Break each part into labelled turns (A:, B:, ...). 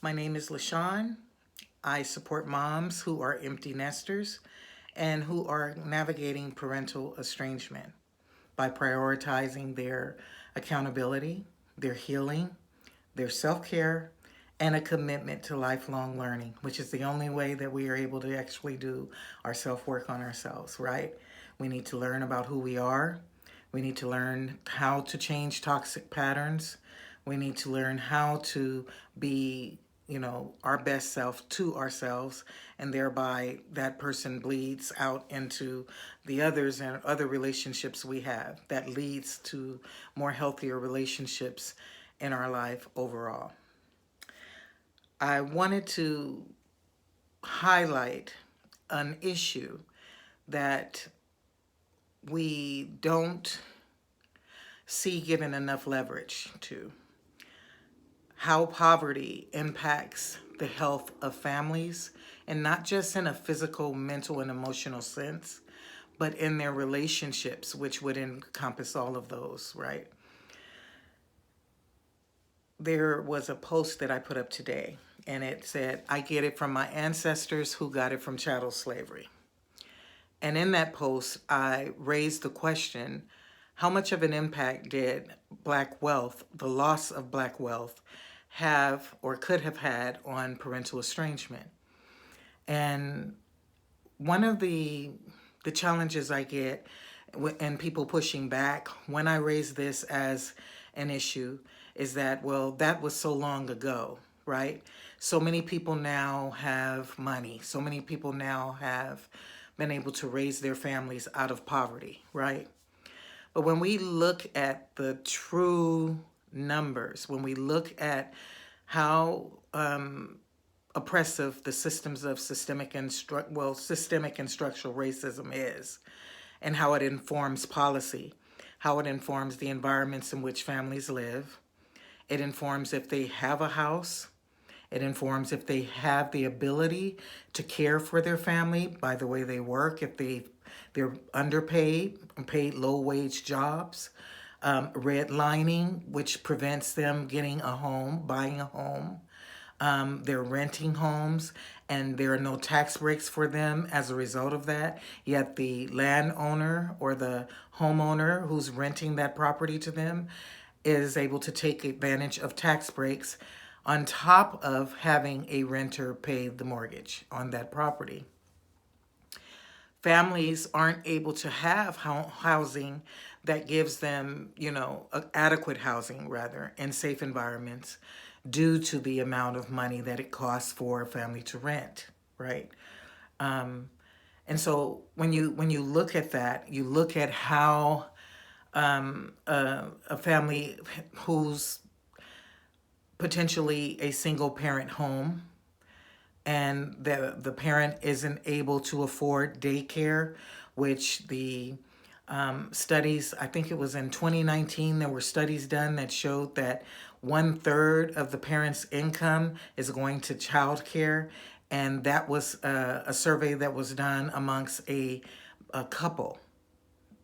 A: My name is LaShawn. I support moms who are empty nesters and who are navigating parental estrangement by prioritizing their accountability, their healing, their self-care, and a commitment to lifelong learning, which is the only way that we are able to actually do our self-work on ourselves, right? We need to learn about who we are. We need to learn how to change toxic patterns. We need to learn how to be, our best self to ourselves, and thereby that person bleeds out into the others and other relationships we have. That leads to more healthier relationships in our life overall. I wanted to highlight an issue that we don't see given enough leverage to: how poverty impacts the health of families, and not just in a physical, mental, and emotional sense, but in their relationships, which would encompass all of those, right? There was a post that I put up today, and it said, "I get it from my ancestors who got it from chattel slavery." And in that post, I raised the question, how much of an impact did Black wealth, the loss of Black wealth, have or could have had on parental estrangement? And one of the challenges I get, and people pushing back when I raise this as an issue, is that, well, that was so long ago, right? So many people now have money. So many people now have been able to raise their families out of poverty, right? But when we look at the true numbers, when we look at how oppressive the systems of systemic and structural racism is, and how it informs policy, how it informs the environments in which families live. It informs if they have a house. It informs if they have the ability to care for their family by the way they work, if they're underpaid, paid low-wage jobs, redlining, which prevents them getting a home, buying a home. They're renting homes, and there are no tax breaks for them as a result of that. Yet the landowner or the homeowner who's renting that property to them is able to take advantage of tax breaks on top of having a renter pay the mortgage on that property. Families aren't able to have housing that gives them, adequate housing, rather, in safe environments, due to the amount of money that it costs for a family to rent, right? And so when you look at that, you look at how a family who's potentially a single parent home, and the parent isn't able to afford daycare, which the studies, I think it was in 2019, there were studies done that showed that 1/3 of the parent's income is going to childcare. And that was a survey that was done amongst a couple,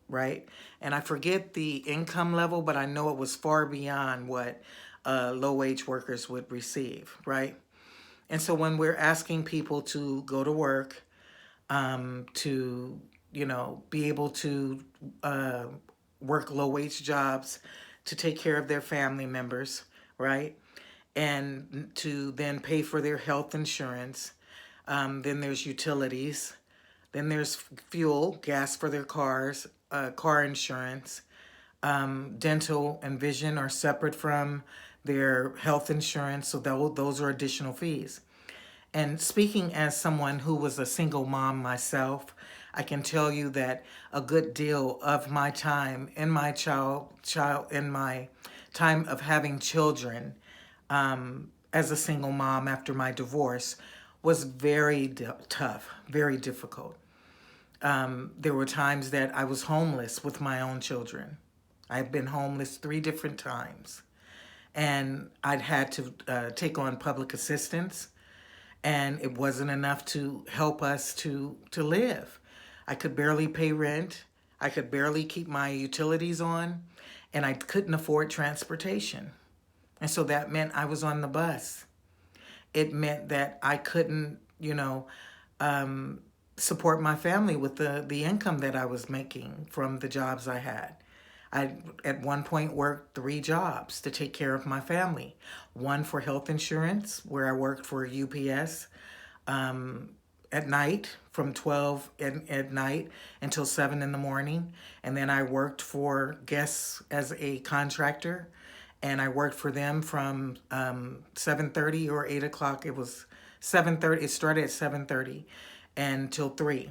A: right? And I forget the income level, but I know it was far beyond what low-wage workers would receive, right? And so when we're asking people to go to work, to, be able to work low-wage jobs to take care of their family members, right? And to then pay for their health insurance. Then there's utilities. Then there's fuel, gas for their cars, car insurance. Dental and vision are separate from their health insurance, so those are additional fees. And speaking as someone who was a single mom myself, I can tell you that a good deal of my time in my in my time of having children, as a single mom after my divorce, was very tough, very difficult. There were times that I was homeless with my own children. I've been homeless 3 different times. And I'd had to take on public assistance, and it wasn't enough to help us to live. I could barely pay rent. I could barely keep my utilities on, and I couldn't afford transportation. And so that meant I was on the bus. it meant that I couldn't, support my family with the income that I was making from the jobs I had. I, at one point, worked 3 jobs to take care of my family. One for health insurance, where I worked for UPS at night from 12 at night until 7 in the morning. And then I worked for guests as a contractor. And I worked for them from 7:30 or 8 o'clock. It was 7:30. It started at 7:30 until 3.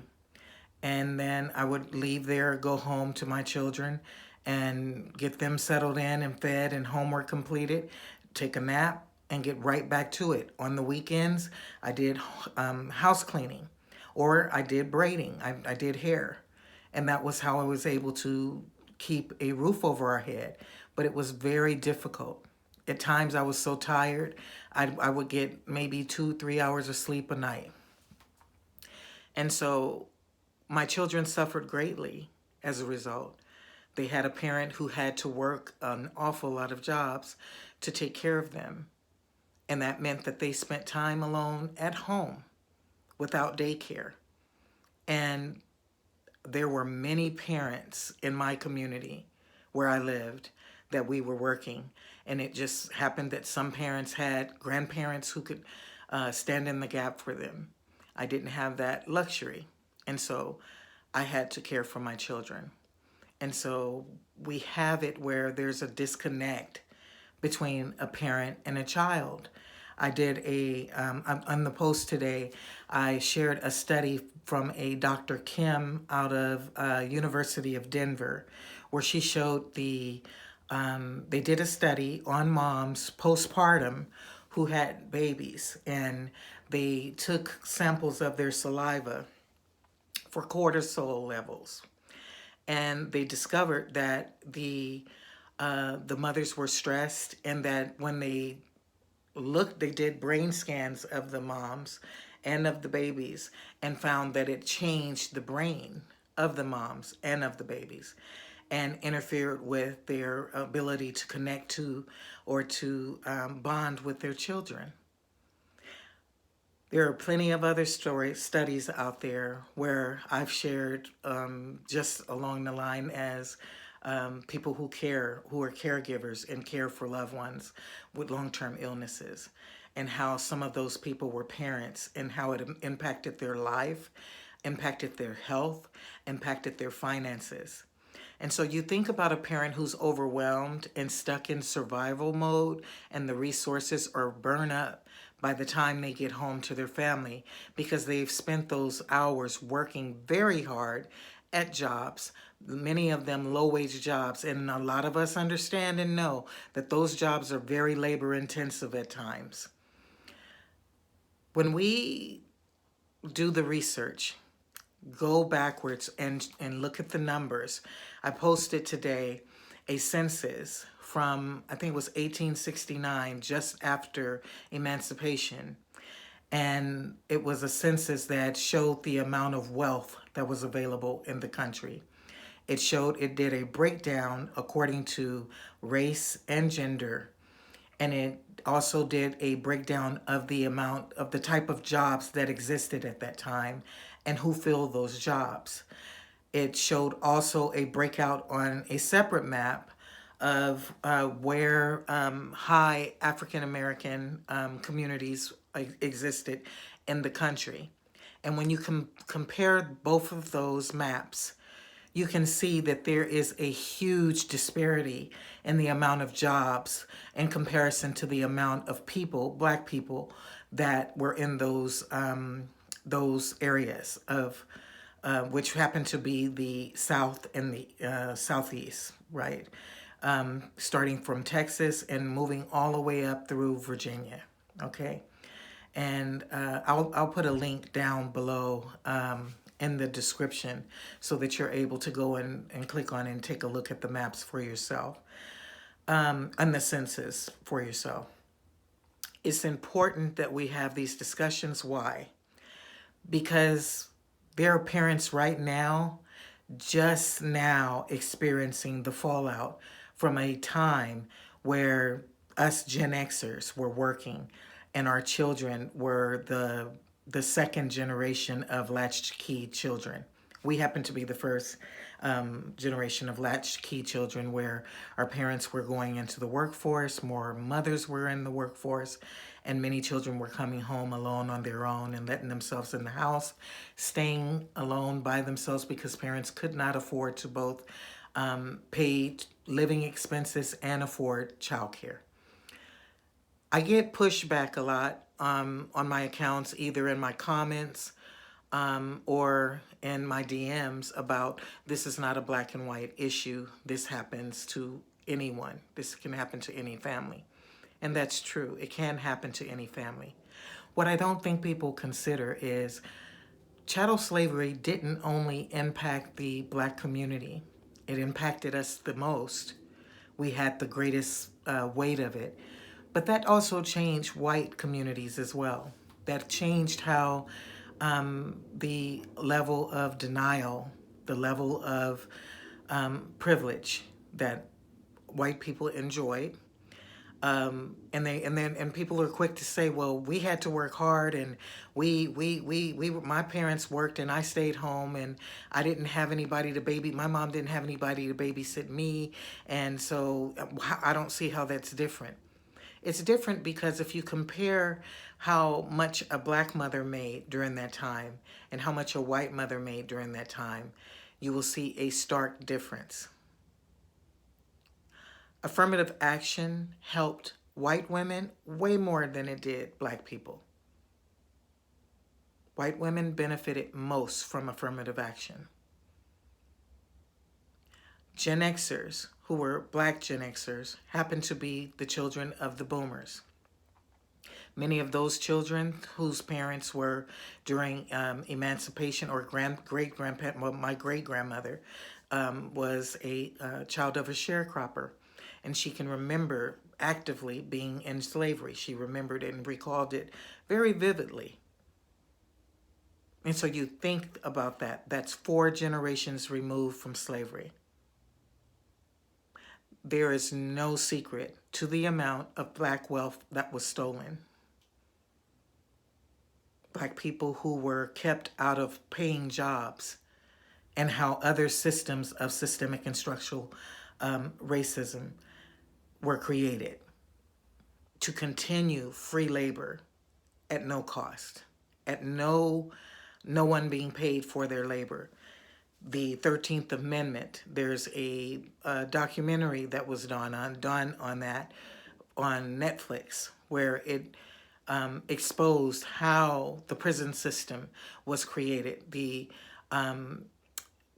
A: And then I would leave there, go home to my children and get them settled in and fed and homework completed, take a nap, and get right back to it. On the weekends, I did house cleaning, or I did braiding. I did hair. And that was how I was able to keep a roof over our head. But it was very difficult. At times I was so tired, I would get maybe 2, 3 hours of sleep a night. And so my children suffered greatly as a result. They had a parent who had to work an awful lot of jobs to take care of them. And that meant that they spent time alone at home without daycare. And there were many parents in my community where I lived that we were working. And it just happened that some parents had grandparents who could stand in the gap for them. I didn't have that luxury. And so I had to care for my children. And so we have it where there's a disconnect between a parent and a child. I did on the post today, I shared a study from a Dr. Kim out of University of Denver, where she showed they did a study on moms postpartum who had babies, and they took samples of their saliva for cortisol levels. And they discovered that the mothers were stressed, and that when they did brain scans of the moms and of the babies, and found that it changed the brain of the moms and of the babies and interfered with their ability to connect to or to bond with their children. There are plenty of other studies out there where I've shared just along the line as people who are caregivers and care for loved ones with long-term illnesses, and how some of those people were parents, and how it impacted their life, impacted their health, impacted their finances. And so you think about a parent who's overwhelmed and stuck in survival mode, and the resources are burned up by the time they get home to their family, because they've spent those hours working very hard at jobs, many of them low-wage jobs. And a lot of us understand and know that those jobs are very labor-intensive at times. When we do the research, go backwards and look at the numbers. I posted today a census from, I think it was 1869, just after emancipation. And it was a census that showed the amount of wealth that was available in the country. It did a breakdown according to race and gender. And it also did a breakdown of the type of jobs that existed at that time and who filled those jobs. It showed also a breakout on a separate map of where high African American communities existed in the country. And when you compare both of those maps, you can see that there is a huge disparity in the amount of jobs in comparison to the amount of people, Black people, that were in those areas of which happen to be the South and the Southeast, right? Starting from Texas and moving all the way up through Virginia, okay? And I'll put a link down below in the description so that you're able to go and click on and take a look at the maps for yourself, and the census for yourself. It's important that we have these discussions. Why? Because there are parents right now, just now, experiencing the fallout from a time where us Gen Xers were working and our children were the second generation of latchkey children. We happen to be the first generation of latchkey children where our parents were going into the workforce, more mothers were in the workforce, and many children were coming home alone on their own and letting themselves in the house, staying alone by themselves because parents could not afford to both pay living expenses and afford childcare. I get pushback a lot on my accounts, either in my comments or in my DMs about this is not a black and white issue. This happens to anyone. This can happen to any family. And that's true. It can happen to any family. What I don't think people consider is chattel slavery didn't only impact the black community. It impacted us the most. We had the greatest weight of it. But that also changed white communities as well. That changed how the level of denial, the level of privilege that white people enjoyed. And people are quick to say, well, we had to work hard, and my parents worked and I stayed home, and I didn't have anybody to my mom didn't have anybody to babysit me. And so I don't see how that's different. It's different because if you compare how much a black mother made during that time and how much a white mother made during that time, you will see a stark difference. Affirmative action helped white women way more than it did black people. White women benefited most from affirmative action. Gen Xers, who were black Gen Xers, happened to be the children of the boomers. Many of those children whose parents were during emancipation or great-grandparent, well, my great-grandmother was a child of a sharecropper. And she can remember actively being in slavery. She remembered it and recalled it very vividly. And so you think about that. That's 4 generations removed from slavery. There is no secret to the amount of black wealth that was stolen. Black people who were kept out of paying jobs, and how other systems of systemic and structural racism were created to continue free labor at no cost, at no one being paid for their labor. The 13th Amendment, there's a documentary that was done on that on Netflix, where it exposed how the prison system was created,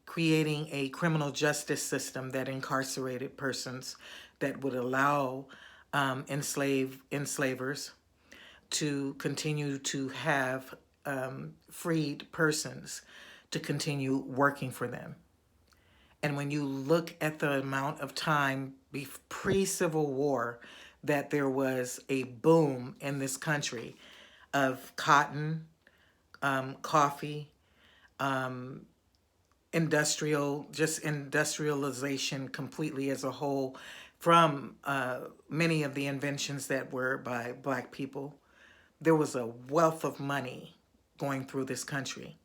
A: creating a criminal justice system that incarcerated persons, that would allow enslavers to continue to have freed persons to continue working for them. And when you look at the amount of time pre-Civil War that there was a boom in this country of cotton, coffee, industrialization completely as a whole, from many of the inventions that were by black people, there was a wealth of money going through this country.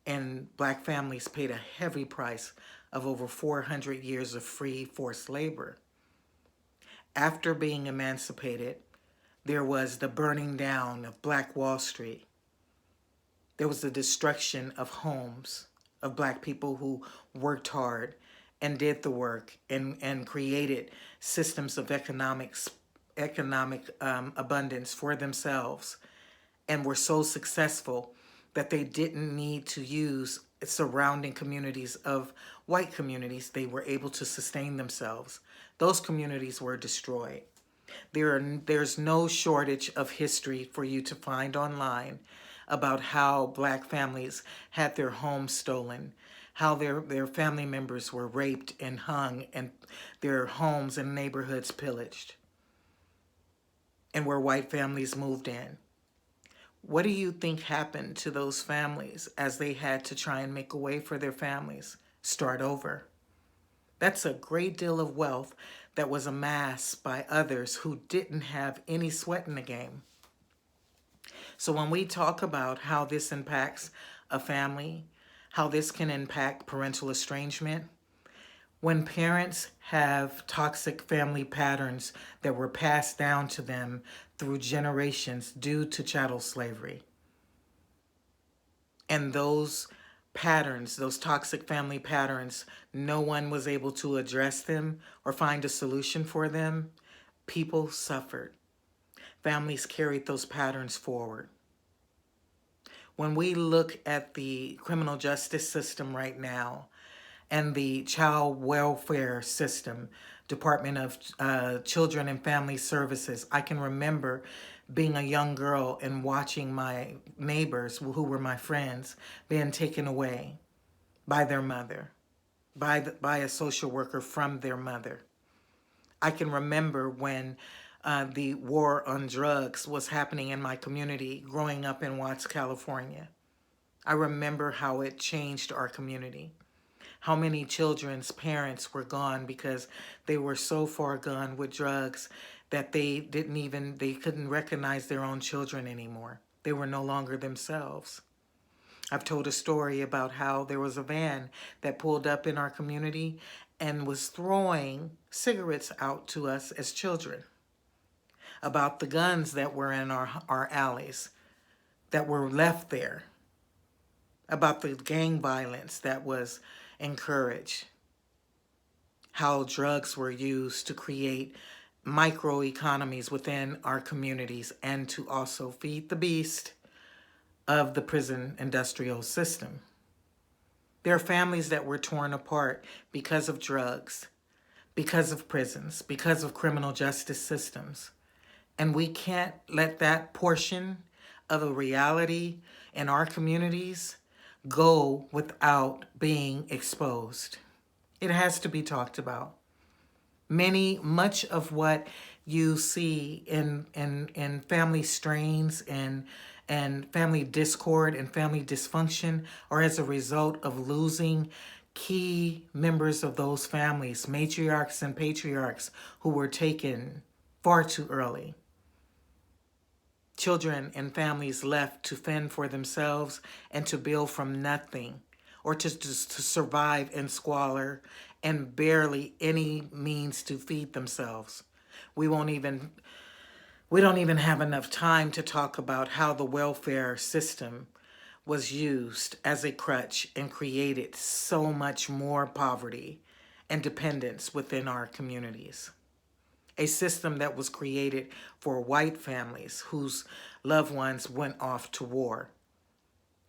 A: And black families paid a heavy price of over 400 years of free forced labor. After being emancipated, there was the burning down of Black Wall Street. There was the destruction of homes of black people who worked hard and did the work and created systems of economic abundance for themselves, and were so successful that they didn't need to use surrounding communities of white communities. They were able to sustain themselves. Those communities were destroyed. There's no shortage of history for you to find online about how black families had their homes stolen, how their family members were raped and hung, and their homes and neighborhoods pillaged, and where white families moved in. What do you think happened to those families as they had to try and make a way for their families? Start over. That's a great deal of wealth that was amassed by others who didn't have any sweat in the game. So when we talk about how this impacts a family, how this can impact parental estrangement, when parents have toxic family patterns that were passed down to them through generations due to chattel slavery, and those patterns, those toxic family patterns, no one was able to address them or find a solution for them, people suffered. Families carried those patterns forward. When we look at the criminal justice system right now and the child welfare system, Department of Children and Family Services, I can remember being a young girl and watching my neighbors, who were my friends, being taken away by their mother, by a social worker from their mother. I can remember when the war on drugs was happening in my community growing up in Watts, California. I remember how it changed our community. How many children's parents were gone because they were so far gone with drugs that they couldn't recognize their own children anymore. They were no longer themselves. I've told a story about how there was a van that pulled up in our community and was throwing cigarettes out to us as children, about the guns that were in our alleys that were left there, about the gang violence that was encouraged, how drugs were used to create microeconomies within our communities and to also feed the beast of the prison industrial system. There are families that were torn apart because of drugs, because of prisons, because of criminal justice systems. And we can't let that portion of a reality in our communities go without being exposed. It has to be talked about. Much of what you see in family strains and family discord and family dysfunction are as a result of losing key members of those families, matriarchs and patriarchs who were taken far too early. Children and families left to fend for themselves and to build from nothing, or to survive in squalor and barely any means to feed themselves. We won't even we don't even have enough time to talk about how the welfare system was used as a crutch and created so much more poverty and dependence within our communities. A system that was created for white families whose loved ones went off to war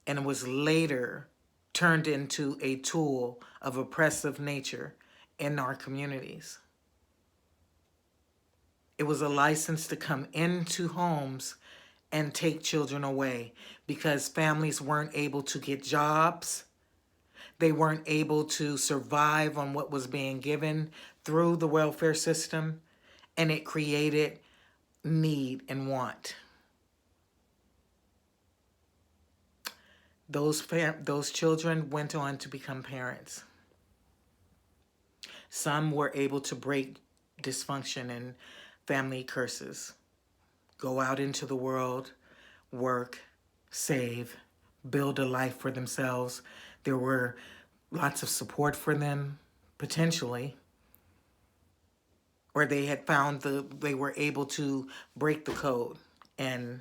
A: and was later turned into a tool of oppressive nature in our communities. It was a license to come into homes and take children away because families weren't able to get jobs. They weren't able to survive on what was being given through the welfare system, and it created need and want. Those children went on to become parents. Some were able to break dysfunction and family curses, go out into the world, work, save, build a life for themselves. There were lots of support for them, potentially, or they had found they were able to break the code and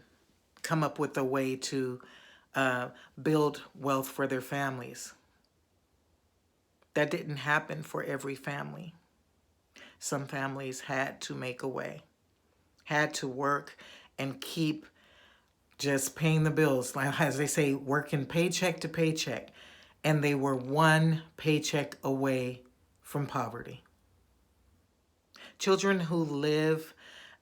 A: come up with a way to build wealth for their families. That didn't happen for every family. Some families had to make a way, had to work and keep just paying the bills, like as they say, working paycheck to paycheck, and they were one paycheck away from poverty. Children who live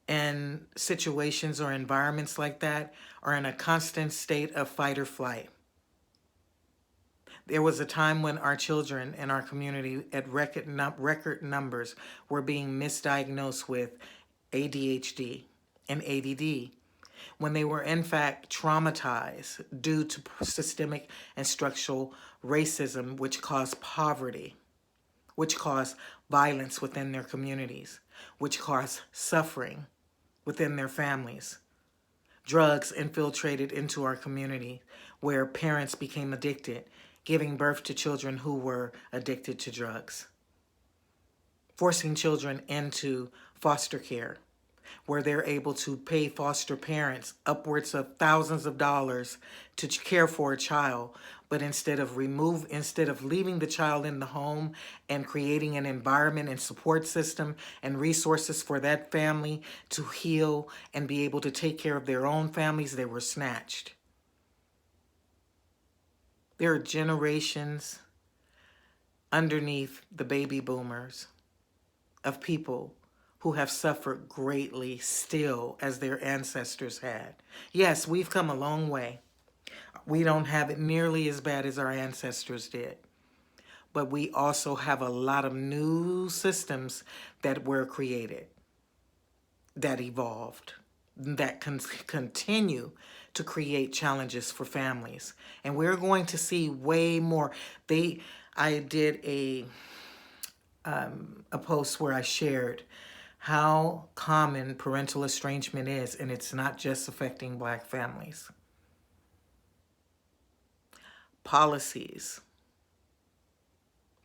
A: in situations or environments like that are in a constant state of fight or flight. There was a time when our children in our community at record numbers were being misdiagnosed with ADHD and ADD when they were in fact traumatized due to systemic and structural racism, which caused poverty, which caused violence within their communities, which caused suffering within their families. Drugs infiltrated into our community where parents became addicted, giving birth to children who were addicted to drugs. Forcing children into foster care, where they're able to pay foster parents upwards of thousands of dollars to care for a child, but instead of leaving the child in the home and creating an environment and support system and resources for that family to heal and be able to take care of their own families, they were snatched. There are generations underneath the baby boomers of people who have suffered greatly still as their ancestors had. Yes, we've come a long way. We don't have it nearly as bad as our ancestors did. But we also have a lot of new systems that were created, that evolved, that continue to create challenges for families. And we're going to see way more. I did a post where I shared how common parental estrangement is, and it's not just affecting Black families. Policies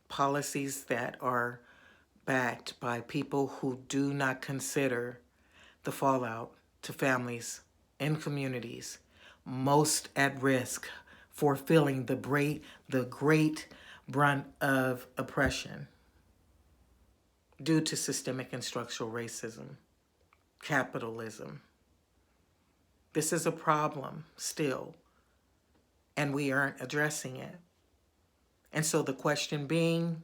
A: that are backed by people who do not consider the fallout to families and communities most at risk for feeling the great brunt of oppression due to systemic and structural racism, capitalism. This is a problem still, and we aren't addressing it. And so the question being,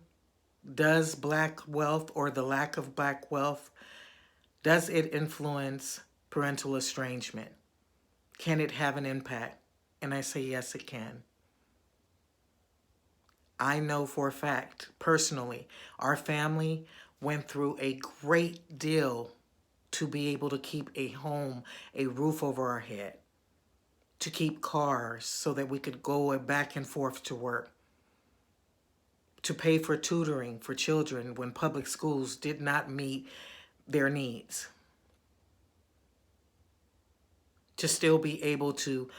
A: does Black wealth or the lack of Black wealth, does it influence parental estrangement? Can it have an impact? And I say yes, it can. I know for a fact, personally, our family went through a great deal to be able to keep a home, a roof over our head, to keep cars so that we could go back and forth to work, to pay for tutoring for children when public schools did not meet their needs, to still be able to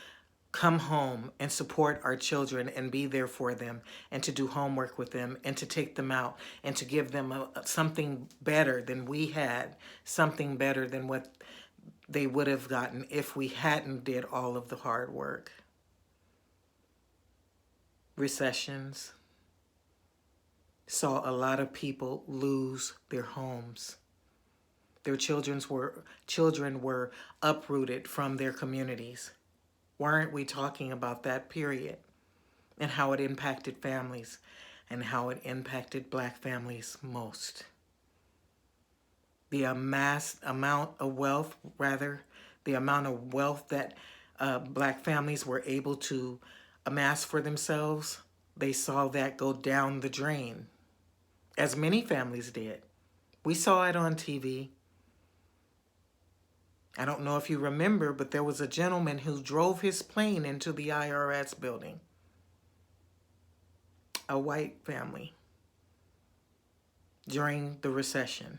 A: come home and support our children and be there for them and to do homework with them and to take them out and to give them something better than we had, something better than what they would have gotten if we hadn't did all of the hard work. Recessions saw a lot of people lose their homes. Their children were uprooted from their communities. Why aren't we talking about that period and how it impacted families and how it impacted Black families most? The amount of wealth that Black families were able to amass for themselves, they saw that go down the drain, as many families did. We saw it on TV. I don't know if you remember, but there was a gentleman who drove his plane into the IRS building. A white family during the recession.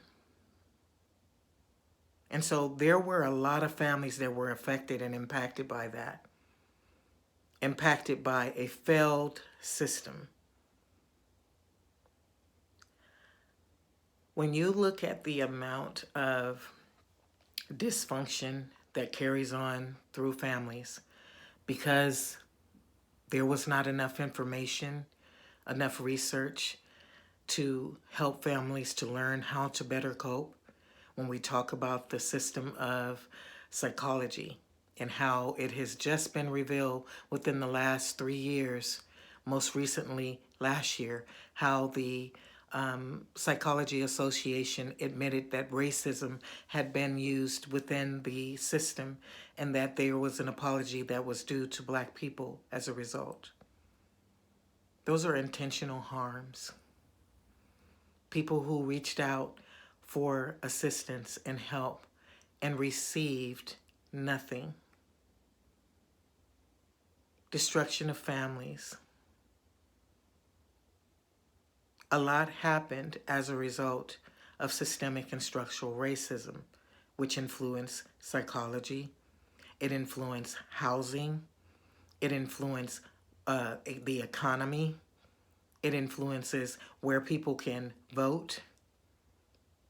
A: And so there were a lot of families that were affected and impacted by that. Impacted by a failed system. When you look at the amount of dysfunction that carries on through families because there was not enough information, enough research to help families to learn how to better cope, when we talk about the system of psychology and how it has just been revealed within the last 3 years, most recently last year, how the Psychology Association admitted that racism had been used within the system and that there was an apology that was due to Black people as a result. Those are intentional harms. People who reached out for assistance and help and received nothing. Destruction of families. A lot happened as a result of systemic and structural racism, which influenced psychology, It influences housing. It influences the economy. It influences where people can vote.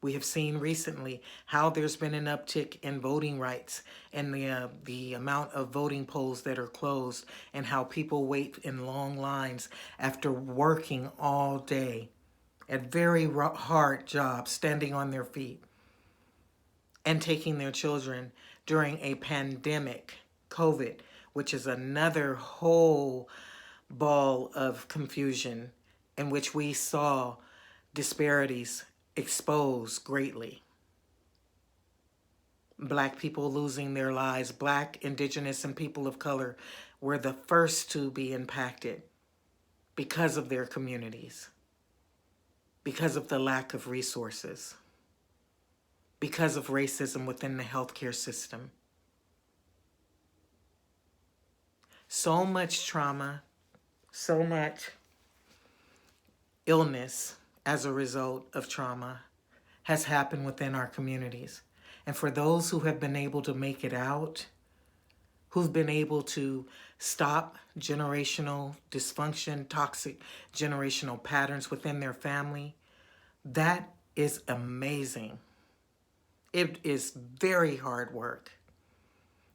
A: We have seen recently how there's been an uptick in voting rights and the amount of voting polls that are closed, and how people wait in long lines after working all day at very hard jobs, standing on their feet, and taking their children during a pandemic, COVID, which is another whole ball of confusion in which we saw disparities exposed greatly. Black people losing their lives, Black, Indigenous, and people of color were the first to be impacted because of their communities, because of the lack of resources, because of racism within the healthcare system. So much trauma, so much illness as a result of trauma has happened within our communities. And for those who have been able to make it out, who've been able to stop generational dysfunction, toxic generational patterns within their family, that is amazing. It is very hard work.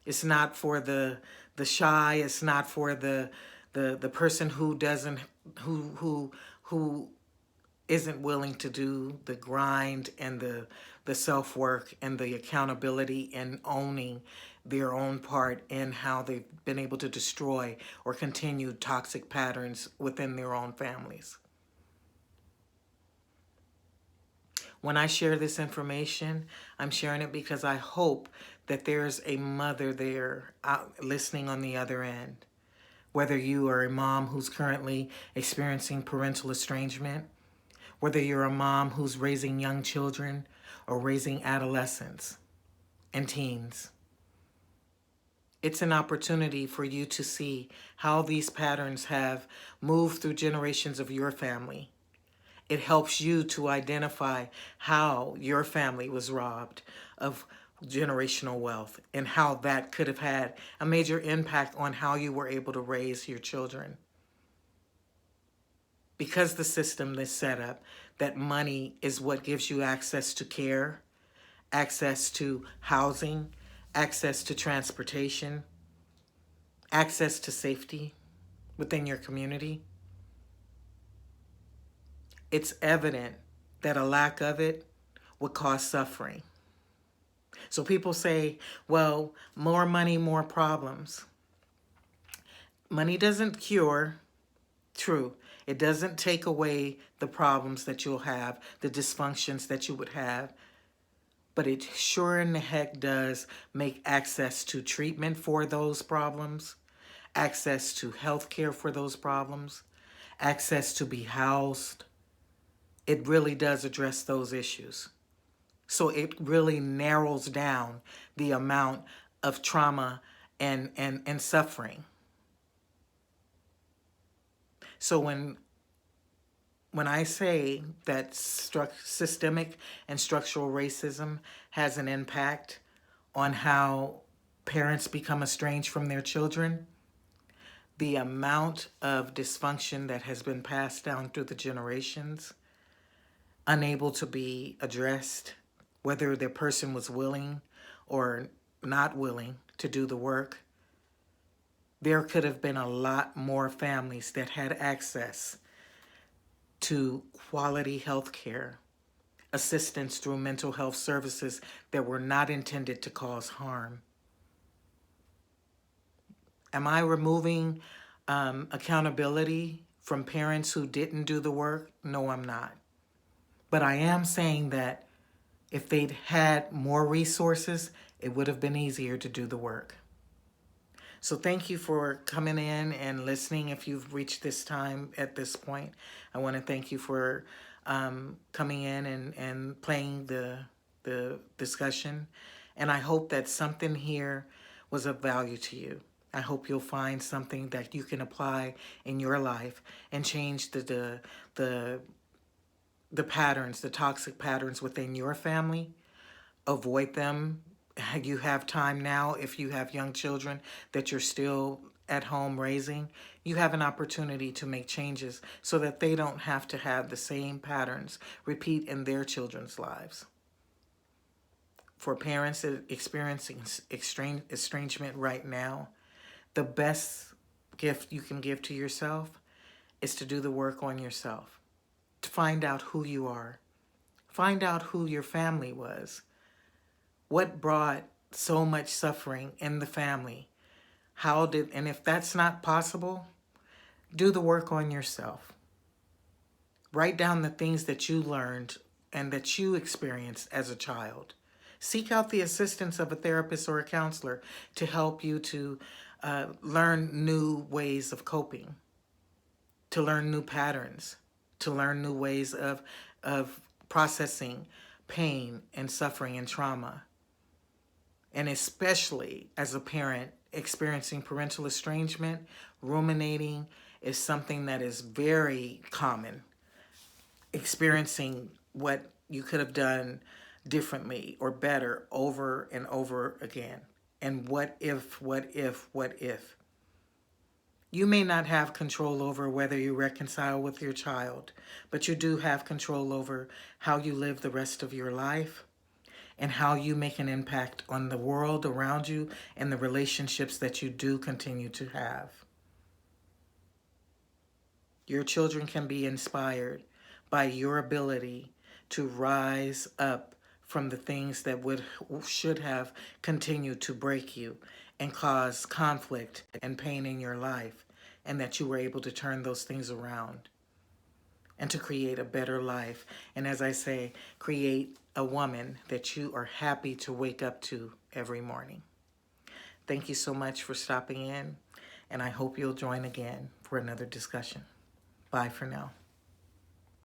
A: It's not for the shy. It's not for the person who doesn't who isn't willing to do the grind and the self-work and the accountability and owning their own part in how they've been able to destroy or continue toxic patterns within their own families. When I share this information, I'm sharing it because I hope that there's a mother there listening on the other end. Whether you are a mom who's currently experiencing parental estrangement, whether you're a mom who's raising young children or raising adolescents and teens, it's an opportunity for you to see how these patterns have moved through generations of your family. It helps you to identify how your family was robbed of generational wealth and how that could have had a major impact on how you were able to raise your children. Because the system is set up that money is what gives you access to care, access to housing, access to transportation, access to safety within your community, it's evident that a lack of it would cause suffering. So people say, well, more money, more problems. Money doesn't cure, true. It doesn't take away the problems that you'll have, the dysfunctions that you would have, but it sure in the heck does make access to treatment for those problems, access to health care for those problems, access to be housed. It really does address those issues. So it really narrows down the amount of trauma and suffering. So when I say that systemic and structural racism has an impact on how parents become estranged from their children, the amount of dysfunction that has been passed down through the generations, unable to be addressed, whether the person was willing or not willing to do the work, there could have been a lot more families that had access to quality health care, assistance through mental health services that were not intended to cause harm. Am I removing accountability from parents who didn't do the work? No, I'm not. But I am saying that if they'd had more resources, it would have been easier to do the work. So thank you for coming in and listening. If you've reached this time at this point, I want to thank you for coming in and playing the discussion. And I hope that something here was of value to you. I hope you'll find something that you can apply in your life and change the patterns, the toxic patterns within your family. Avoid them you have time now, if you have young children that you're still at home raising, you have an opportunity to make changes so that they don't have to have the same patterns repeat in their children's lives. For parents that are experiencing estrangement right now, the best gift you can give to yourself is to do the work on yourself, to find out who you are, find out who your family was, what brought so much suffering in the family. And if that's not possible, do the work on yourself. Write down the things that you learned and that you experienced as a child. Seek out the assistance of a therapist or a counselor to help you to learn new ways of coping, to learn new patterns, to learn new ways of processing pain and suffering and trauma. And especially as a parent experiencing parental estrangement, ruminating is something that is very common. Experiencing what you could have done differently or better over and over again. And what if, what if, what if? You may not have control over whether you reconcile with your child, but you do have control over how you live the rest of your life and how you make an impact on the world around you and the relationships that you do continue to have. Your children can be inspired by your ability to rise up from the things that should have continued to break you and cause conflict and pain in your life, and that you were able to turn those things around and to create a better life. And as I say, create a woman that you are happy to wake up to every morning. Thank you so much for stopping in, and I hope you'll join again for another discussion. Bye for now.